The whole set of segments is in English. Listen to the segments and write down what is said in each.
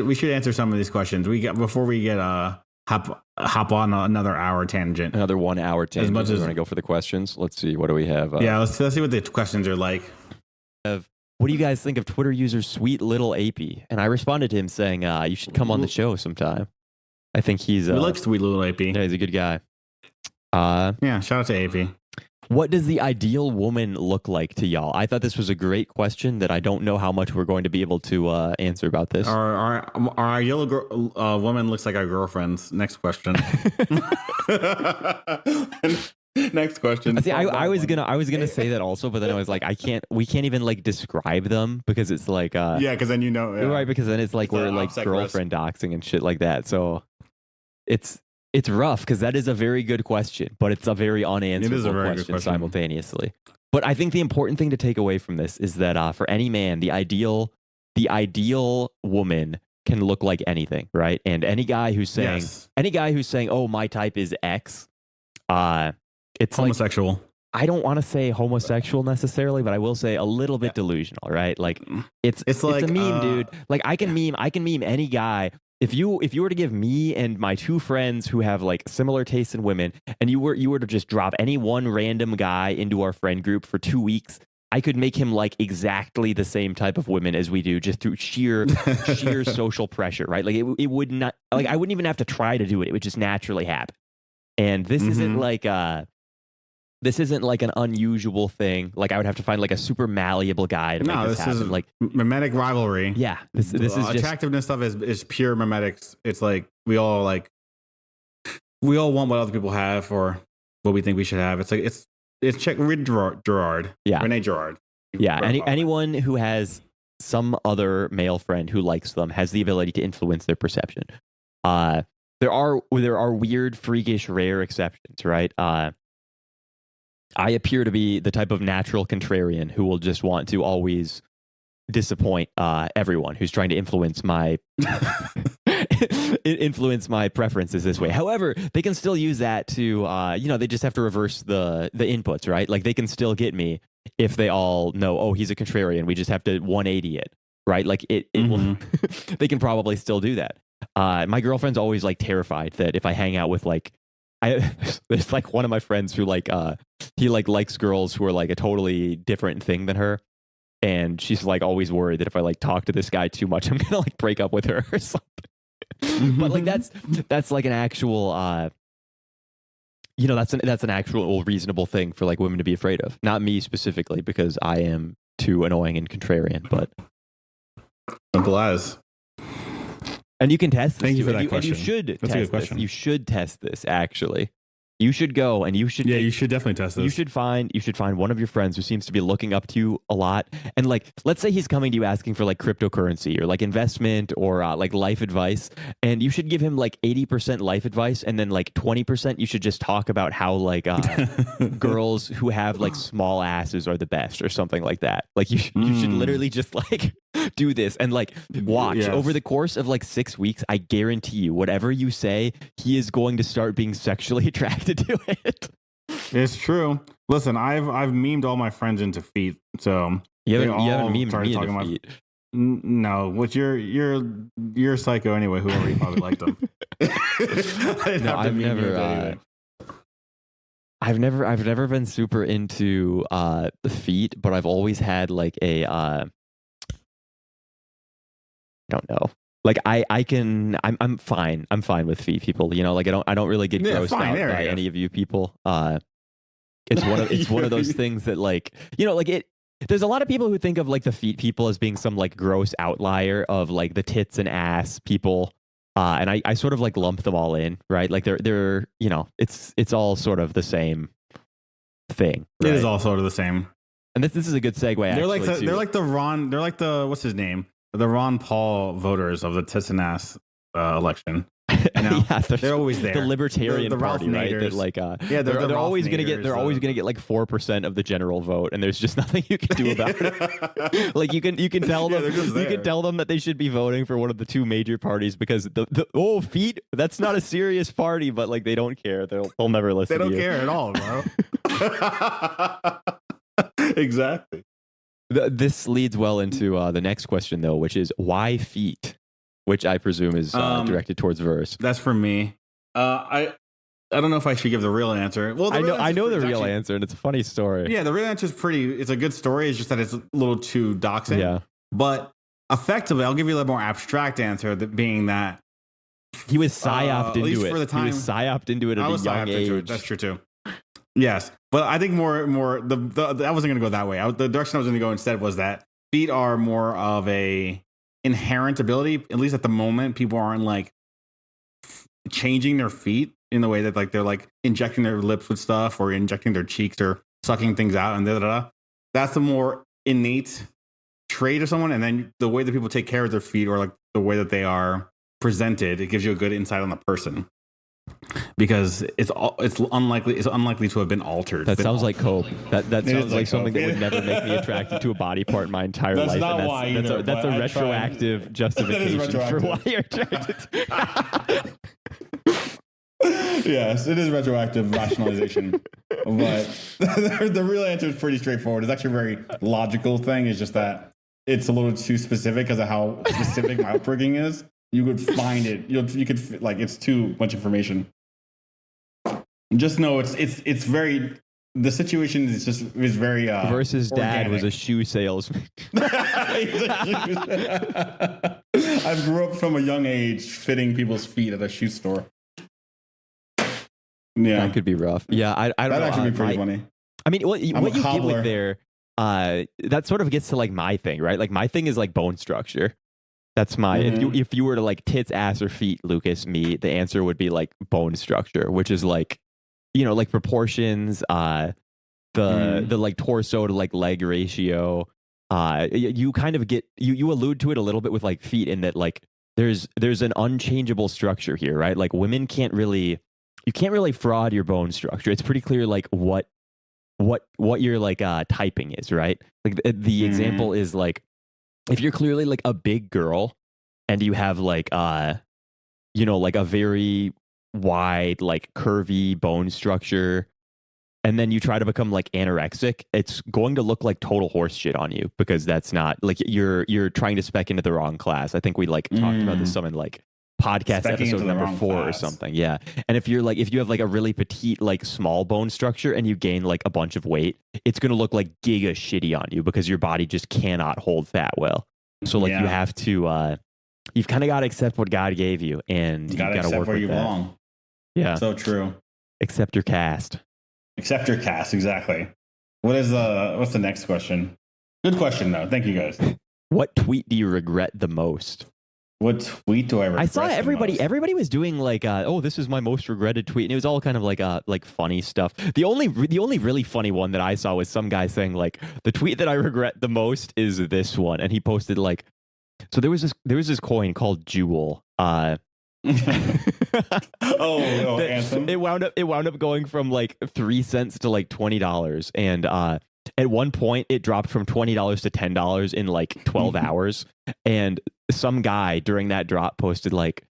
we should answer some of these questions. Before we get hop on another hour tangent. Another 1 hour tangent. We're going to go for the questions. Let's see. What do we have? Let's see what the questions are like. What do you guys think of Twitter user Sweet Little AP? And I responded to him saying, you should come on the show sometime. I think we like Sweet Little AP. Yeah, he's a good guy. Shout out to AP. What does the ideal woman look like to y'all? I thought this was a great question that I don't know how much we're going to be able to answer about this. Our ideal woman looks like our girlfriends. Next question. Next question. See, I was gonna say that also, but then I was like, we can't even like describe them because it's like because then right, because then it's like we're like girlfriend doxing and shit like that. So it's rough because that is a very good question, but it's a very unanswerable question simultaneously. But I think the important thing to take away from this is that for any man, the ideal woman can look like anything, right? And any guy who's saying oh, my type is X, it's homosexual. Like, I don't want to say homosexual necessarily, but I will say a little bit delusional, right? Like it's like, a meme, dude. Like I can meme any guy. If you were to give me and my two friends who have like similar tastes in women, and you were to just drop any one random guy into our friend group for 2 weeks, I could make him like exactly the same type of women as we do, just through sheer social pressure, right? Like it would not, like I wouldn't even have to try to do it; it would just naturally happen. And this isn't like an unusual thing. Like I would have to find like a super malleable guy to make this happen. Is like mimetic rivalry. Yeah, this is just attractiveness stuff is pure mimetics. It's like we all want what other people have or what we think we should have. It's like it's check read Gerard. Yeah, Renee Gerard. Yeah, anyone who has some other male friend who likes them has the ability to influence their perception. There are weird, freakish, rare exceptions, right? I appear to be the type of natural contrarian who will just want to always disappoint everyone who's trying to influence my preferences this way. However, they can still use that to they just have to reverse the inputs, right? Like they can still get me if they all know, oh, he's a contrarian. We just have to 180 it, right? Like it will. They can probably still do that. My girlfriend's always like terrified that if I hang out with like there's like one of my friends who like he like likes girls who are like a totally different thing than her, and she's like always worried that if I like talk to this guy too much, I'm gonna like break up with her or something. But like that's like an actual that's an actual reasonable thing for like women to be afraid of. Not me specifically because I am too annoying and contrarian, but I'm glad. And you can test this. Thank you for that And question. you should That's test a good question. this. You should test this, actually. You should go and you should... Yeah, you should definitely test this. You should find one of your friends who seems to be looking up to you a lot. And like, let's say he's coming to you asking for like cryptocurrency or like investment or like life advice. And you should give him like 80% life advice. And then like 20% you should just talk about how like girls who have like small asses are the best or something like that. Like you should literally just like... do this and like watch over the course of like 6 weeks. I guarantee you, whatever you say, he is going to start being sexually attracted to it. It's true. Listen, I've memed all my friends into feet, so you haven't memed me into feet. No, which you're psycho anyway. Whoever you probably liked them. I've never been super into the feet, but I've always had like a I don't know. Like I'm fine. I'm fine with feet people. You know, like I don't really get grossed out by any of you people. It's one of those things that like, you know, like there's a lot of people who think of like the feet people as being some like gross outlier of like the tits and ass people. And I sort of like lump them all in, right? Like they're you know, it's all sort of the same thing. Right? It is all sort of the same. And this is a good segue. They're like the what's his name? The Ron Paul voters of the tits and ass election. You know? Yeah, they're always there. The Libertarian the Party, right? That like, they're always gonna get 4% of the general vote, and there's just nothing you can do about it. Like you can tell them you can tell them that they should be voting for one of the two major parties because the feet, that's not a serious party, but like they don't care. They'll never listen. They don't to you. care at all, bro. Exactly. This leads well into the next question, though, which is why feet? which I presume is directed towards verse. That's for me. I don't know if I should give the real answer. Well, I know the real answer, and it's a funny story. Yeah, the real answer is it's a good story. It's just that it's a little too doxing. Yeah. But effectively, I'll give you a little more abstract answer, that being that he was psyoped into it. For the time, he was psyoped into it at a young age. That's true too. Yes, but I think more I wasn't going to go that way. The direction I was going to go instead was that feet are more of a inherent ability. At least at the moment, people aren't like changing their feet in the way that like they're like injecting their lips with stuff or injecting their cheeks or sucking things out and da. That's a more innate trait of someone. And then the way that people take care of their feet or like the way that they are presented, it gives you a good insight on the person because it's unlikely to have been altered. That sounds like cope. That sounds like something that would never make me attracted to a body part in my entire life. That's a retroactive justification for why you're attracted to Yes, it is retroactive rationalization. But the real answer is pretty straightforward. It's actually a very logical thing. It's just that it's a little too specific because of how specific my upbringing is. You would find it. You could like it's too much information. Just know it's very. The situation is very. Versus organic. dad was a shoe salesman. I grew up from a young age fitting people's feet at a shoe store. Yeah, that could be rough. Yeah, I don't know. That'd actually be pretty funny. I mean, what you get with there, that sort of gets to like my thing, right? Like my thing is like bone structure. That's my if you were to like tits, ass, or feet, Lucas, me, the answer would be like bone structure, which is like, like proportions, the like torso to like leg ratio. You kind of get you allude to it a little bit with like feet in that like there's an unchangeable structure here, right? Like women can't really fraud your bone structure. It's pretty clear like what your like typing is, right? Like the example is like if you're clearly like a big girl and you have like like a very wide like curvy bone structure and then you try to become like anorexic, it's going to look like total horse shit on you because that's not like you're trying to spec into the wrong class. I think we like talked about this some in like podcast episode number 4 or something. Yeah. And if you have like a really petite, like small bone structure and you gain like a bunch of weight, it's going to look like giga shitty on you because your body just cannot hold fat well. So like you have to, you've kind of got to accept what God gave you and you got to work where you belong. Yeah. So true. Accept your cast. Accept your cast. Exactly. What's the next question? Good question though. Thank you guys. What tweet do you regret the most? What tweet do I regret? I saw everybody was doing like, this is my most regretted tweet. And it was all kind of like funny stuff. The only really funny one that I saw was some guy saying like, the tweet that I regret the most is this one. And he posted like, so there was this coin called Jewel. Anthem. It wound up going from like 3 cents to like $20. And at one point it dropped from $20 to $10 in like 12 hours. And some guy during that drop posted like,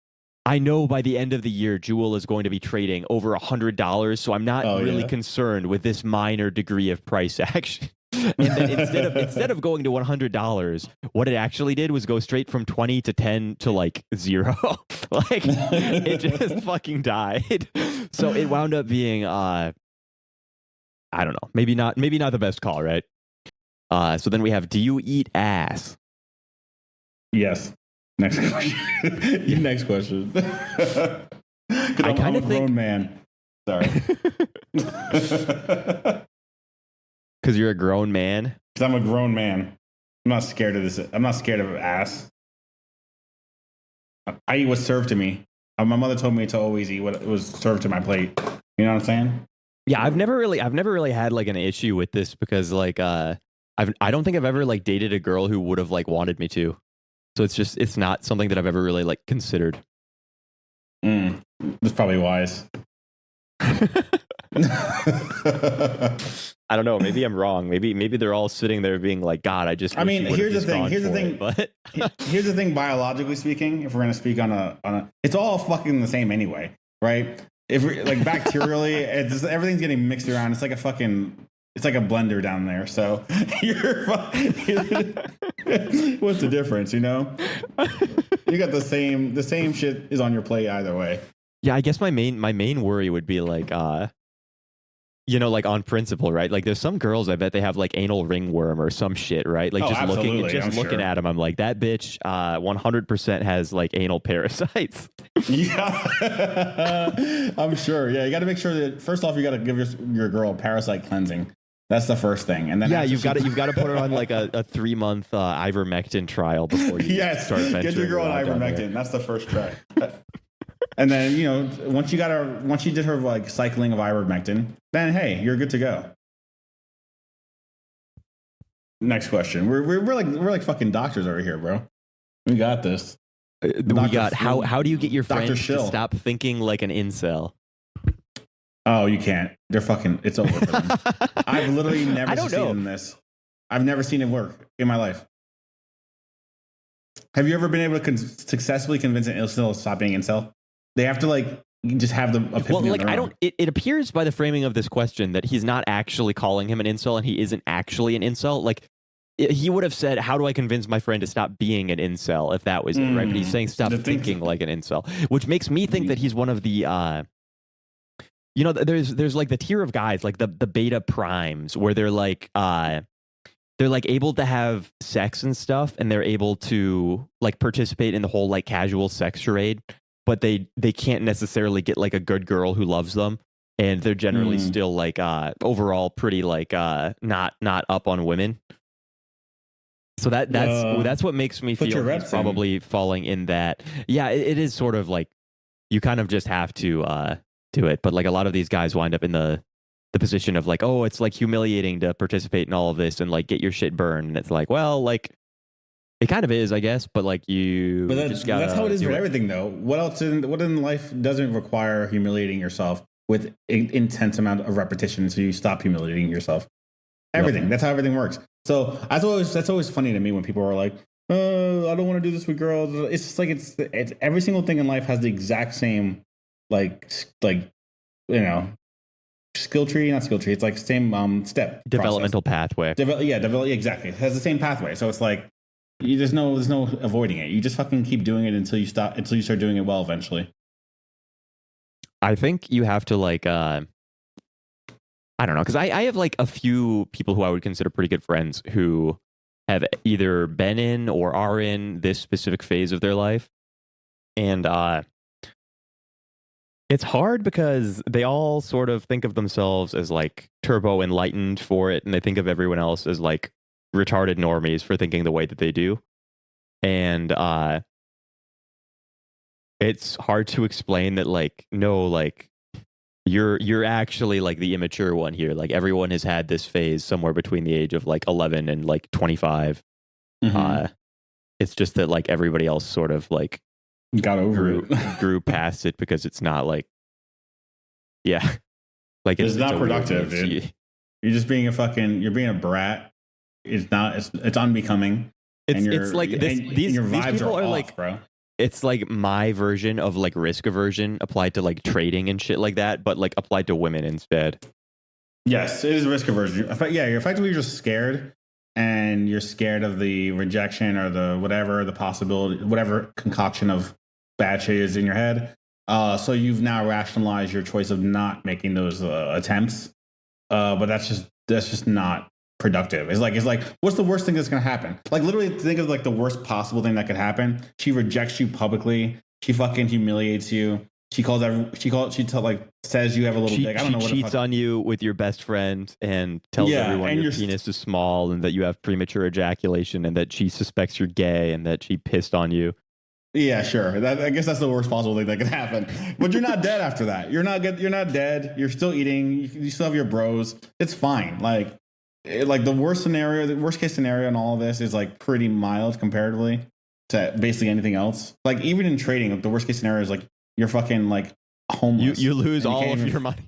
I know by the end of the year, Jewel is going to be trading over $100. So I'm not really concerned with this minor degree of price action. And then instead of going to $100, what it actually did was go straight from 20 to 10 to like 0. Like it just fucking died. So it wound up being, I don't know, maybe not the best call, right? So then we have, do you eat ass? Yes. Next question. Next question. I kind of think, grown man. Sorry. Because you're a grown man? Because I'm a grown man. I'm not scared of this. I'm not scared of ass. I eat what's served to me. My mother told me to always eat what was served to my plate. You know what I'm saying? Yeah, I've never really had like an issue with this because like I don't think I've ever like dated a girl who would have like wanted me to. So it's not something that I've ever really like considered. That's probably wise. I don't know. Maybe I'm wrong. Maybe they're all sitting there being like, God, I just. I mean, here's the thing. Here's the thing. Biologically speaking, if we're gonna speak on a, it's all fucking the same anyway, right? If we're, like bacterially, everything's getting mixed around. It's like a blender down there. So what's the difference, you know? You got the same shit is on your plate either way. Yeah, I guess my main worry would be like like on principle, right? Like there's some girls I bet they have like anal ringworm or some shit, right? Like just looking at them, I'm like, that bitch 100% has like anal parasites. Yeah. I'm sure. Yeah, you got to make sure that first off you got to give your girl a parasite cleansing. That's the first thing. And then you've got to put her on like a 3-month ivermectin trial before you start venturing. Get your girl on ivermectin. That's the first try. And then, once you did her like cycling of ivermectin, then hey, you're good to go. Next question. We're like fucking doctors over here, bro. We got this. How do you get your friends to stop thinking like an incel? Oh, you can't. They're fucking. It's over for them. I've literally never seen this. I've never seen it work in my life. Have you ever been able to successfully convince an incel to stop being incel? They have to like just have the epiphany. Well, like I don't. It appears by the framing of this question that he's not actually calling him an incel, and he isn't actually an incel. Like he would have said, "How do I convince my friend to stop being an incel?" If that was it, right? But he's saying, "Stop thinking like an incel," which makes me think that he's one of the. There's like the tier of guys, like the beta primes, where they're like able to have sex and stuff, and they're able to like participate in the whole like casual sex charade. But they can't necessarily get like a good girl who loves them, and they're generally still like overall pretty like not up on women. So that's what makes me feel he's probably falling in that. Yeah, it is sort of like you kind of just have to do it, but like a lot of these guys wind up in the position of like, oh, it's like humiliating to participate in all of this and like get your shit burned, and it's like, well, like. It kind of is, I guess, but like you. But that's how it is for everything, though. What in life doesn't require humiliating yourself with an intense amount of repetition, so you stop humiliating yourself? Everything. Yep. That's how everything works. So that's always funny to me when people are like, "Oh, I don't want to do this with girls." It's just like it's every single thing in life has the exact same like skill tree, not skill tree. It's like same step developmental pathway. Exactly. It has the same pathway. So it's like. There's no avoiding it. You just fucking keep doing it until you start doing it well eventually. I think you have to like I don't know, because I have like a few people who I would consider pretty good friends who have either been in or are in this specific phase of their life. And it's hard because they all sort of think of themselves as like turbo enlightened for it, and they think of everyone else as like retarded normies for thinking the way that they do. And it's hard to explain that like, no, like you're actually like the immature one here. Like everyone has had this phase somewhere between the age of like 11 and like 25. It's just that like everybody else sort of like got over grew past it because it's not like like it's not productive, dude. You're just being you're being a brat. It's not. It's unbecoming. It's like these people are off, like, bro. It's like my version of like risk aversion applied to like trading and shit like that, but like applied to women instead. Yes, it is risk aversion. Yeah, you're effectively just scared, and you're scared of the rejection or the possibility, whatever concoction of bad shit is in your head. So you've now rationalized your choice of not making those attempts. But that's just not productive. It's like what's the worst thing that's gonna happen? Like literally think of like the worst possible thing that could happen. She rejects you publicly. She fucking humiliates you. She says you have a little dick. I don't know what. She cheats on you with your best friend and tells everyone your penis is small and that you have premature ejaculation and that she suspects you're gay and that she pissed on you. Yeah, sure. I guess that's the worst possible thing that could happen. But you're not dead after that. You're not dead. You're still eating. You still have your bros. It's fine. Like the worst case scenario in all of this is like pretty mild comparatively to basically anything else. Like even in trading, the worst case scenario is like you're fucking like homeless. You lose all of your money.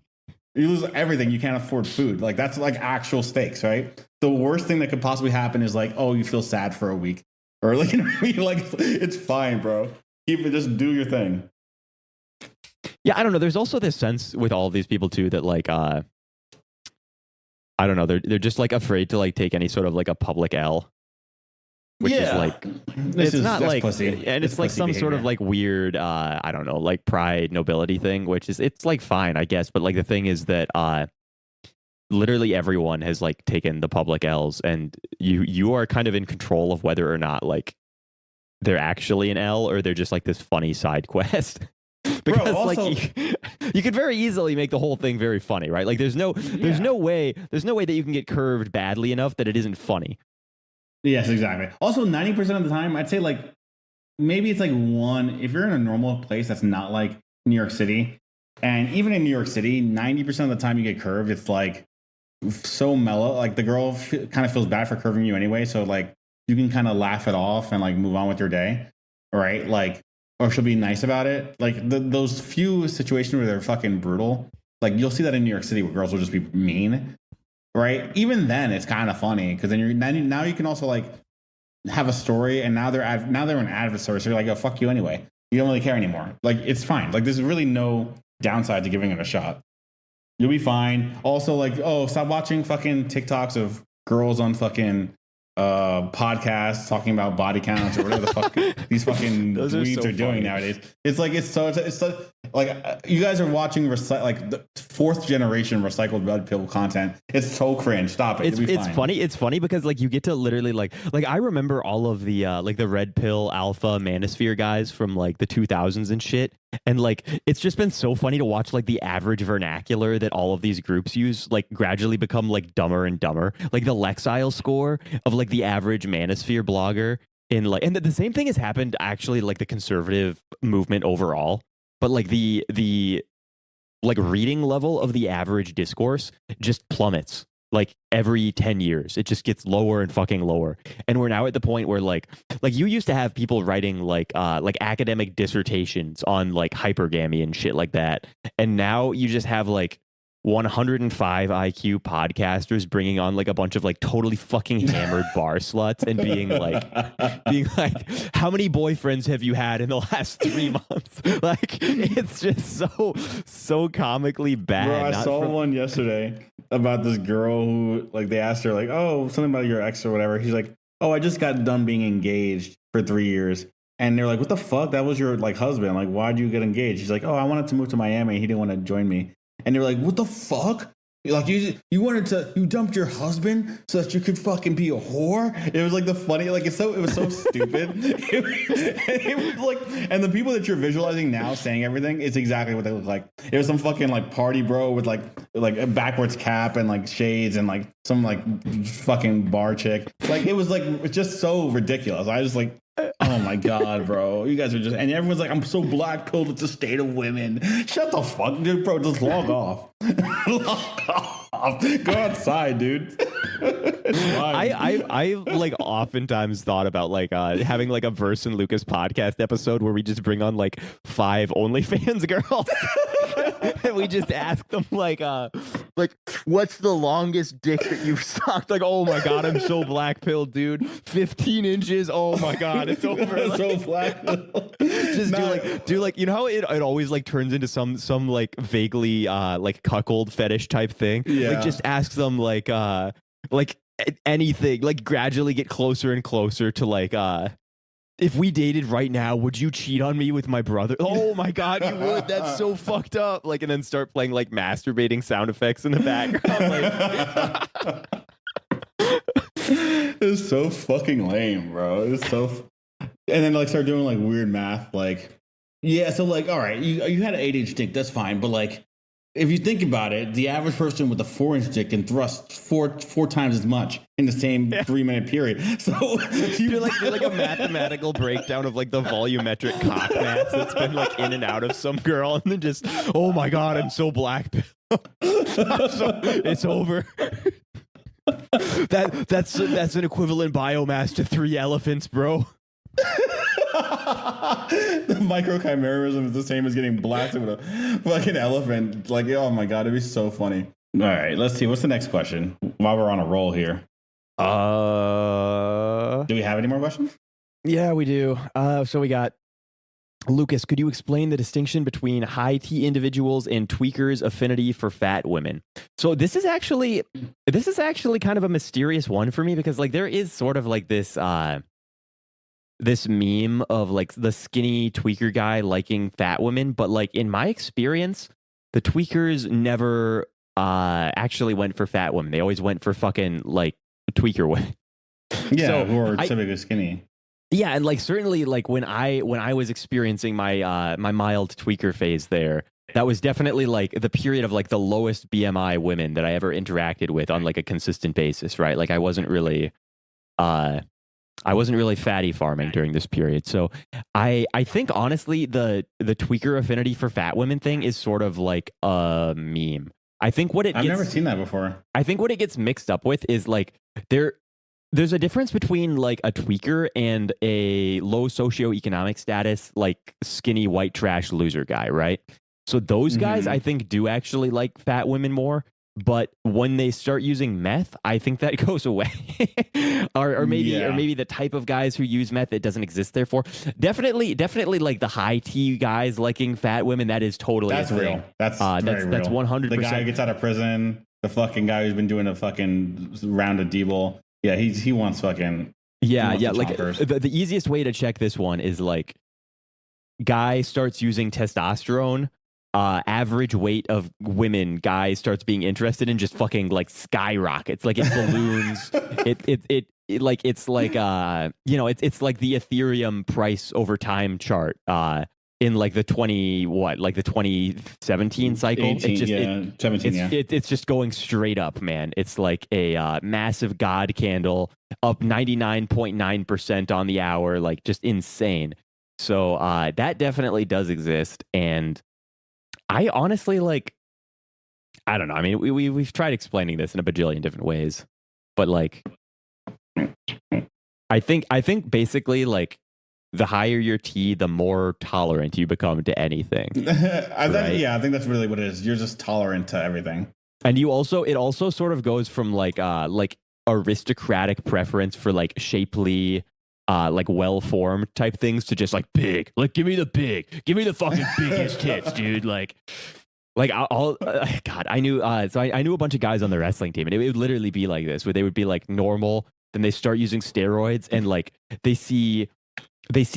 You lose everything. You can't afford food. Like that's like actual stakes, right? The worst thing that could possibly happen is like, oh, you feel sad for a week, or like, you know what I mean? Like it's fine, bro. Just do your thing. Yeah, I don't know. There's also this sense with all of these people too that like I don't know, they're just like afraid to like take any sort of like a public L. which is Yeah. like This it's is not that's like pussy. and It's it's like pussy some sort of behavior. like weird I don't know, like pride nobility thing, which is it's like fine, I guess, but like the thing is that literally everyone has like taken the public L's, and you are kind of in control of whether or not like they're actually an L or they're just like this funny side quest. Because also, like you could very easily make the whole thing very funny, right? Like there's no way that you can get curved badly enough that it isn't funny. yes, exactly. Also, 90% of the time, I'd say like maybe it's like one. If you're in a normal place that's not like New York City, and even in New York City, 90% of the time you get curved, it's like so mellow. Like the girl kind of feels bad for curving you anyway, so like you can kind of laugh it off and like move on with your day, right? Like, or she'll be nice about it. Like those few situations where they're fucking brutal, like you'll see that in New York City where girls will just be mean, right? Even then, it's kind of funny because then now you can also like have a story, and now they're an adversary, so you're like, oh fuck you anyway. You don't really care anymore. Like it's fine. Like there's really no downside to giving it a shot. You'll be fine. Also, like, oh, stop watching fucking TikToks of girls on fucking podcasts talking about body counts or whatever the fuck these fucking Those are weebs so are doing funny. nowadays. It's like it's so like you guys are watching like the fourth generation recycled red pill content. It's so cringe. Stop it. It's funny. It's funny because like you get to literally like I remember all of the like the red pill alpha manosphere guys from like the 2000s and shit. And like it's just been so funny to watch like the average vernacular that all of these groups use like gradually become like dumber and dumber. Like the Lexile score of like the average manosphere blogger in like, and the same thing has happened actually like the conservative movement overall. But like the like reading level of the average discourse just plummets like every 10 years. It just gets lower and fucking lower. And we're now at the point where like you used to have people writing like academic dissertations on like hypergamy and shit like that. And now you just have like 105 IQ podcasters bringing on like a bunch of like totally fucking hammered bar sluts and being like, how many boyfriends have you had in the last 3 months? Like it's just so comically bad. Bro, I saw one yesterday about this girl who like they asked her like, oh, something about your ex or whatever. He's like, oh, I just got done being engaged for 3 years. And they're like, what the fuck? That was your like husband. Like, why'd you get engaged? She's like, oh, I wanted to move to Miami. He didn't want to join me. And they're like, what the fuck? Like you dumped your husband so that you could fucking be a whore? It was like the funny, like it was so stupid. It was like, and the people that you're visualizing now saying everything, it's exactly what they look like. It was some fucking like party bro with like a backwards cap and like shades and like some like fucking bar chick. Like it was like it's just so ridiculous. I just like, oh my god, bro! You guys are just, and everyone's like, I'm so black pilled. It's a state of women. Shut the fuck, dude, bro. Just log off. Log off. Go outside, dude. I like oftentimes thought about like having like a Verse and Lucas podcast episode where we just bring on like 5 OnlyFans girls and we just ask them like what's the longest dick that you've sucked? Like, oh my god, I'm so black pilled, dude. 15 inches. Oh my god, it's over. Like, so black. Just do like you know how it always like turns into some like vaguely like cuckold fetish type thing. Yeah. Like just ask them like anything, like gradually get closer and closer to like if we dated right now, would you cheat on me with my brother? Oh my god, you would. That's so fucked up. Like, and then start playing like masturbating sound effects in the background. Like, it's so fucking lame, bro. It's so and then like start doing like weird math, like yeah, so like all right, you had an 8-inch dick, that's fine, but like if you think about it, the average person with a 4-inch dick can thrust four times as much in the same 3-minute period. So you're like a mathematical breakdown of like the volumetric cock mass that's been like in and out of some girl, and then just, oh my god, I'm so black. It's over. That's an equivalent biomass to 3 elephants, bro. The microchimerism is the same as getting blasted with a fucking elephant. Like, oh my god, it'd be so funny. All right, let's see. What's the next question? While we're on a roll here. Do we have any more questions? Yeah, we do. So we got Lucas. Could you explain the distinction between high T individuals and tweakers' affinity for fat women? So this is actually kind of a mysterious one for me because like there is sort of like this this meme of like the skinny tweaker guy liking fat women, but like in my experience, the tweakers never actually went for fat women. They always went for fucking like tweaker women. Yeah, So who are typically skinny. yeah, and like certainly like when I was experiencing my my mild tweaker phase there, that was definitely like the period of like the lowest BMI women that I ever interacted with on like a consistent basis, right? Like I wasn't really fatty farming during this period. So I think honestly the tweaker affinity for fat women thing is sort of like a meme. I think what I've never seen that before. I think what it gets mixed up with is like there's a difference between like a tweaker and a low socioeconomic status, like skinny white trash loser guy, right? So those guys, I think, do actually like fat women more. But when they start using meth, I think that goes away. or maybe the type of guys who use meth, it doesn't exist there for. Definitely like the high T guys liking fat women. That is totally that's real. That's very real. That's 100%. The guy who gets out of prison, the fucking guy who's been doing a fucking round of D-ball. Yeah, he wants fucking. Yeah. Like the easiest way to check this one is like, guy starts using testosterone. Average weight of women guys starts being interested in just fucking like skyrockets, like it balloons. it like it's like it's like the Ethereum price over time chart in like the 2017 cycle. 18, 17, it's just going straight up, man. It's like a massive god candle up 99.9% on the hour, like just insane. So that definitely does exist. And I honestly like, I don't know. I mean, we've tried explaining this in a bajillion different ways, but like, I think basically like the higher your T, the more tolerant you become to anything. I think that's really what it is. You're just tolerant to everything. And it also sort of goes from like aristocratic preference for like shapely, like well-formed type things to just like big, like give me the fucking biggest tits, dude. Like God, I knew I knew a bunch of guys on the wrestling team, and it would literally be like this, where they would be like normal, then they start using steroids, and like they see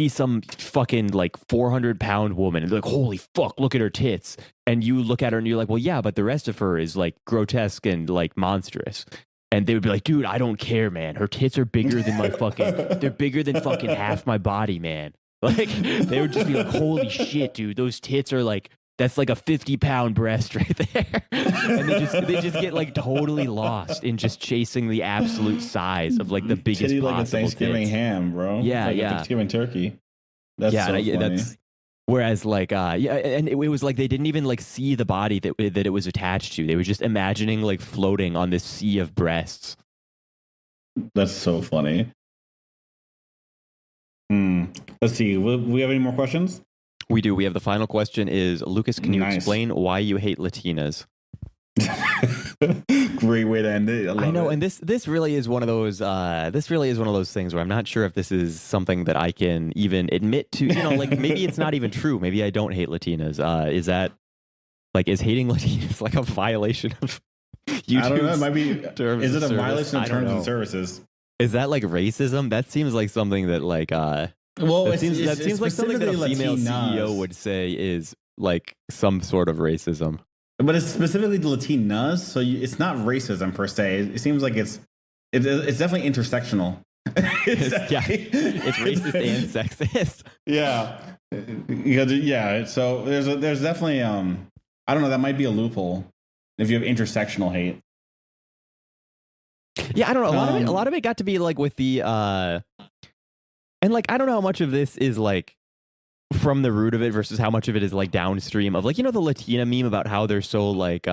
some fucking like 400-pound woman, and they're like, holy fuck, look at her tits, and you look at her and you're like, well, yeah, but the rest of her is like grotesque and like monstrous. And they would be like, dude, I don't care, man. Her tits are bigger than my fucking, they're bigger than fucking half my body, man. Like, they would just be like, holy shit, dude, those tits are like, that's like a 50-pound breast right there. And they just get like totally lost in just chasing the absolute size of like the biggest Titty possible like a Thanksgiving tits. ham, bro. Yeah, like yeah. A Thanksgiving turkey. That's so funny. That's whereas like and it was like they didn't even like see the body that it was attached to. They were just imagining like floating on this sea of breasts. That's so funny. Let's see. We have any more questions? We do. We have the final question is, Lucas, can you explain why you hate Latinas? Great way to end it. I know, it. And this really is one of those things where I'm not sure if this is something that I can even admit to. You know, like maybe it's not even true. Maybe I don't hate Latinas. Is that like, is hating Latinas like a violation of YouTube's I don't know. It might be. Is it a service? violation of terms and services? Is that like racism? That seems like something that like well, that seems like something that a female CEO would say is like some sort of racism. But it's specifically the Latinas, so it's not racism per se. It seems like it's definitely intersectional. It's racist and sexist. Yeah, yeah. So there's definitely I don't know. That might be a loophole if you have intersectional hate. Yeah, I don't know. A lot of it got to be like with the and like I don't know how much of this is like from the root of it versus how much of it is like downstream of like, you know, the Latina meme about how they're so like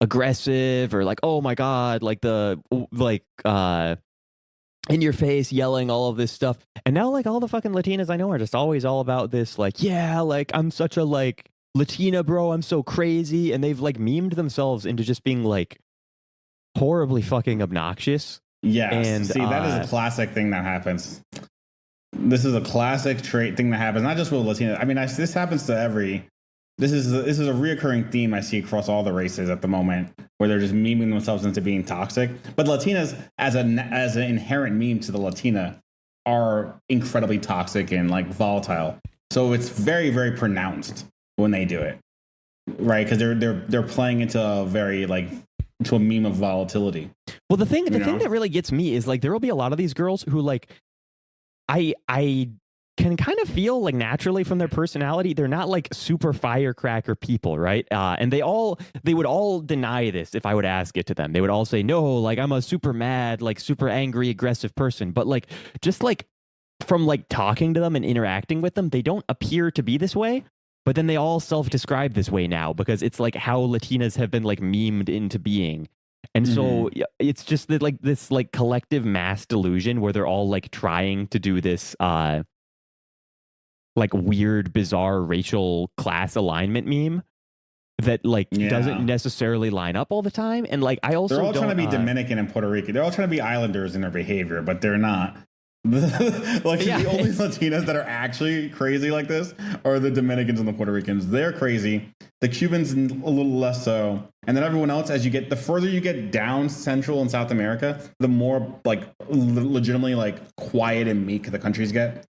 aggressive or like, oh my God, like the like in your face yelling all of this stuff. And now like all the fucking Latinas I know are just always all about this like, yeah, like I'm such a like Latina bro, I'm so crazy. And they've like memed themselves into just being like horribly fucking obnoxious. Yeah. And see, that is a classic thing that happens. This is a classic thing that happens, not just with Latinos. I mean, this happens to every. This is a reoccurring theme I see across all the races at the moment, where they're just memeing themselves into being toxic. But Latinas, as an inherent meme to the Latina, are incredibly toxic and like volatile. So it's very, very pronounced when they do it, right? Because they're playing into a very like to a meme of volatility. Well, the thing that really gets me is like there will be a lot of these girls who like I can kind of feel like naturally from their personality they're not like super firecracker people, right? And they would all deny this if I would ask it to them. They would all say no, like I'm a super mad, like super angry, aggressive person. But like just like from like talking to them and interacting with them, they don't appear to be this way. But then they all self-describe this way now because it's like how Latinas have been like memed into being. And so it's just that like this like collective mass delusion where they're all like trying to do this like weird, bizarre racial class alignment meme that like doesn't necessarily line up all the time. And like I also they're all trying to be Dominican and Puerto Rican. They're all trying to be islanders in their behavior, but they're not. Like the only Latinas that are actually crazy like this are the Dominicans and the Puerto Ricans. They're crazy. The Cubans a little less so, and then everyone else. As you get the further you get down Central and South America, the more like legitimately like quiet and meek the countries get.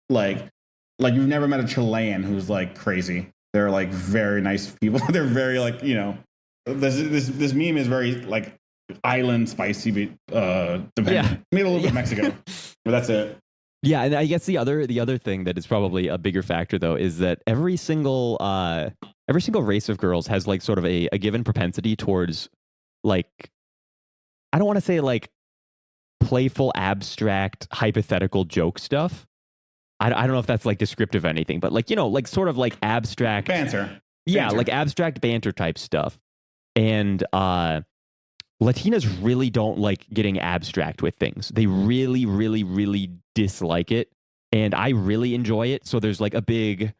Like you've never met a Chilean who's like crazy. They're like very nice people. They're very like this meme is very like island spicy, dependent. Maybe a little bit Mexico, but that's it. Yeah, and I guess the other thing that is probably a bigger factor though is that every single race of girls has like sort of a given propensity towards like I don't want to say like playful, abstract, hypothetical joke stuff. I don't know if that's like descriptive of anything, but like like sort of like abstract banter. Yeah, like abstract banter type stuff, and Latinas really don't like getting abstract with things. They really, really, really dislike it. And I really enjoy it. So there's like a big,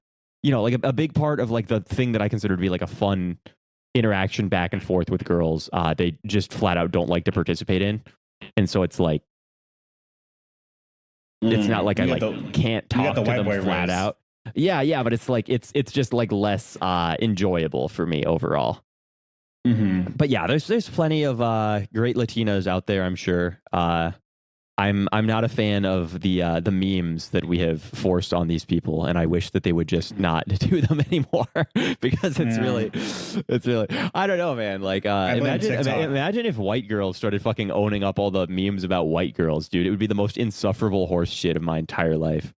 like a big part of like the thing that I consider to be like a fun interaction back and forth with girls. They just flat out don't like to participate in. And so it's like, it's not like I can't talk to them flat out. Yeah. But it's like, it's just like less enjoyable for me overall. But yeah, there's plenty of great Latinos out there, I'm sure. I'm not a fan of the memes that we have forced on these people, and I wish that they would just not do them anymore because it's really I don't know, man. Like imagine if white girls started fucking owning up all the memes about white girls, dude. It would be the most insufferable horse shit of my entire life.